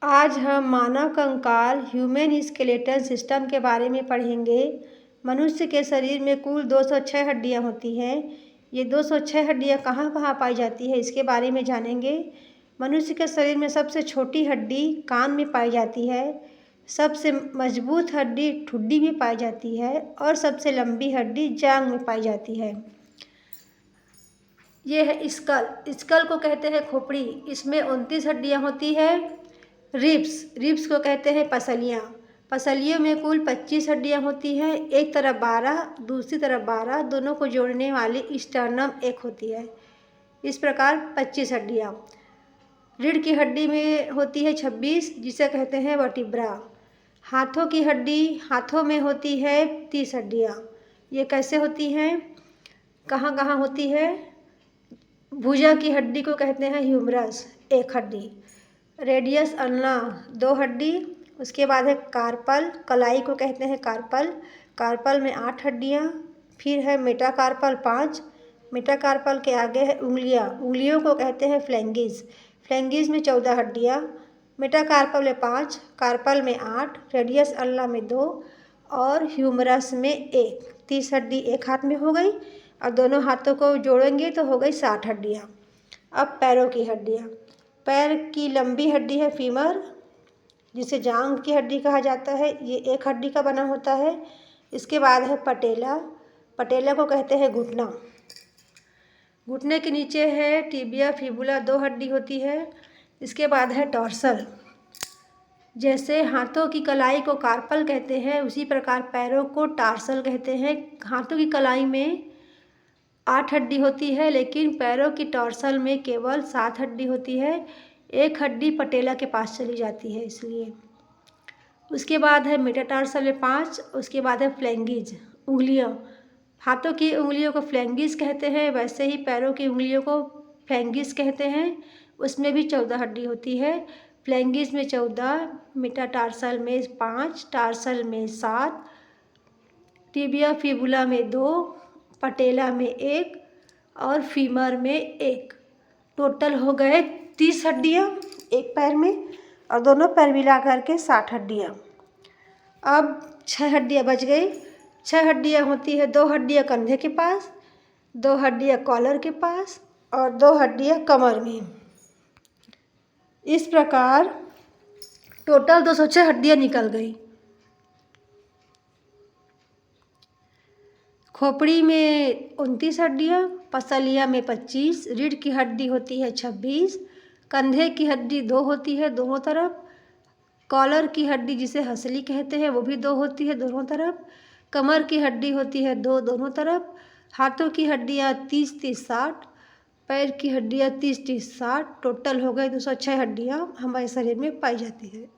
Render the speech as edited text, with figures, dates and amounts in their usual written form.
आज हम मानव कंकाल ह्यूमन स्केलेटल सिस्टम के बारे में पढ़ेंगे। मनुष्य के शरीर में कुल 206 हड्डियां होती हैं। ये 206 हड्डियां कहाँ कहाँ पाई जाती है इसके बारे में जानेंगे। मनुष्य के शरीर में सबसे छोटी हड्डी कान में पाई जाती है, सबसे मजबूत हड्डी ठुड्डी में पाई जाती है और सबसे लंबी हड्डी जांघ में पाई जाती है। ये है स्कल को कहते हैं खोपड़ी। इसमें 29 हड्डियाँ होती है। रिब्स को कहते हैं पसलियाँ। पसलियों में कुल 25 हड्डियाँ होती हैं। एक तरफ 12, दूसरी तरफ 12, दोनों को जोड़ने वाली स्टर्नम एक होती है। इस प्रकार 25 हड्डियाँ। रीढ़ की हड्डी में होती है 26, जिसे कहते हैं वर्टिब्रा। हाथों की हड्डी, हाथों में होती है 30 हड्डियाँ। ये कैसे होती हैं, कहाँ कहाँ होती है? भुजा की हड्डी को कहते हैं ह्यूमरस, एक हड्डी। रेडियस अल्ना, 2 हड्डी। उसके बाद है कार्पल, कलाई को कहते हैं कार्पल। कार्पल में 8 हड्डियाँ। फिर है मेटाकार्पल 5। मेटाकार्पल के आगे है उंगलियाँ, उंगलियों को कहते हैं फ्लैंगिस। फ्लैंगिस में 14 हड्डियाँ। मेटाकार्पल में 5, कार्पल में 8, रेडियस अल्ना में 2 और ह्यूमरस में 1। 30 हड्डी एक हाथ में हो गई और दोनों हाथों को जोड़ेंगे तो हो गई 60 हड्डियाँ। अब पैरों की हड्डियाँ। पैर की लंबी हड्डी है फीमर, जिसे जांघ की हड्डी कहा जाता है। ये एक हड्डी का बना होता है। इसके बाद है पटेला। पटेला को कहते हैं घुटना। घुटने के नीचे है टिबिया फिबुला, 2 हड्डी होती है। इसके बाद है टॉर्सल। जैसे हाथों की कलाई को कार्पल कहते हैं, उसी प्रकार पैरों को टार्सल कहते हैं। हाथों की कलाई में 8 हड्डी होती है, लेकिन पैरों की टॉर्सल में केवल 7 हड्डी होती है। एक हड्डी पटेला के पास चली जाती है इसलिए। उसके बाद है मेटाटार्सल में 5। उसके बाद है फ्लैंगिज, उंगलियां। हाथों की उंगलियों को फ्लैंगिस कहते हैं, वैसे ही पैरों की उंगलियों को फ्लैंगिस कहते हैं। उसमें भी 14 हड्डी होती है। फ्लैंगिस में 14, मेटाटार्सल में 5, टार्सल में 7, टिबिया फिबुला में 2, पटेला में 1 और फीमर में 1। टोटल हो गए 30 हड्डियाँ एक पैर में और दोनों पैर मिला करके 60 हड्डियाँ। अब 6 हड्डियाँ बच गई। 6 हड्डियाँ होती है, 2 हड्डियाँ कंधे के पास, 2 हड्डियाँ कॉलर के पास और 2 हड्डियाँ कमर में। इस प्रकार टोटल 206 हड्डियाँ निकल गई। खोपड़ी में 29 हड्डियाँ, पसलिया में 25, रीढ़ की हड्डी होती है 26, कंधे की हड्डी 2 होती है दोनों तरफ, कॉलर की हड्डी जिसे हंसली कहते हैं वो भी 2 होती है दोनों तरफ, कमर की हड्डी होती है 2 दोनों तरफ, हाथों की हड्डियाँ 30-30, 60, पैर की हड्डियाँ 30-30, 60। टोटल हो गए 206 हड्डियाँ हमारे शरीर में पाई जाती है।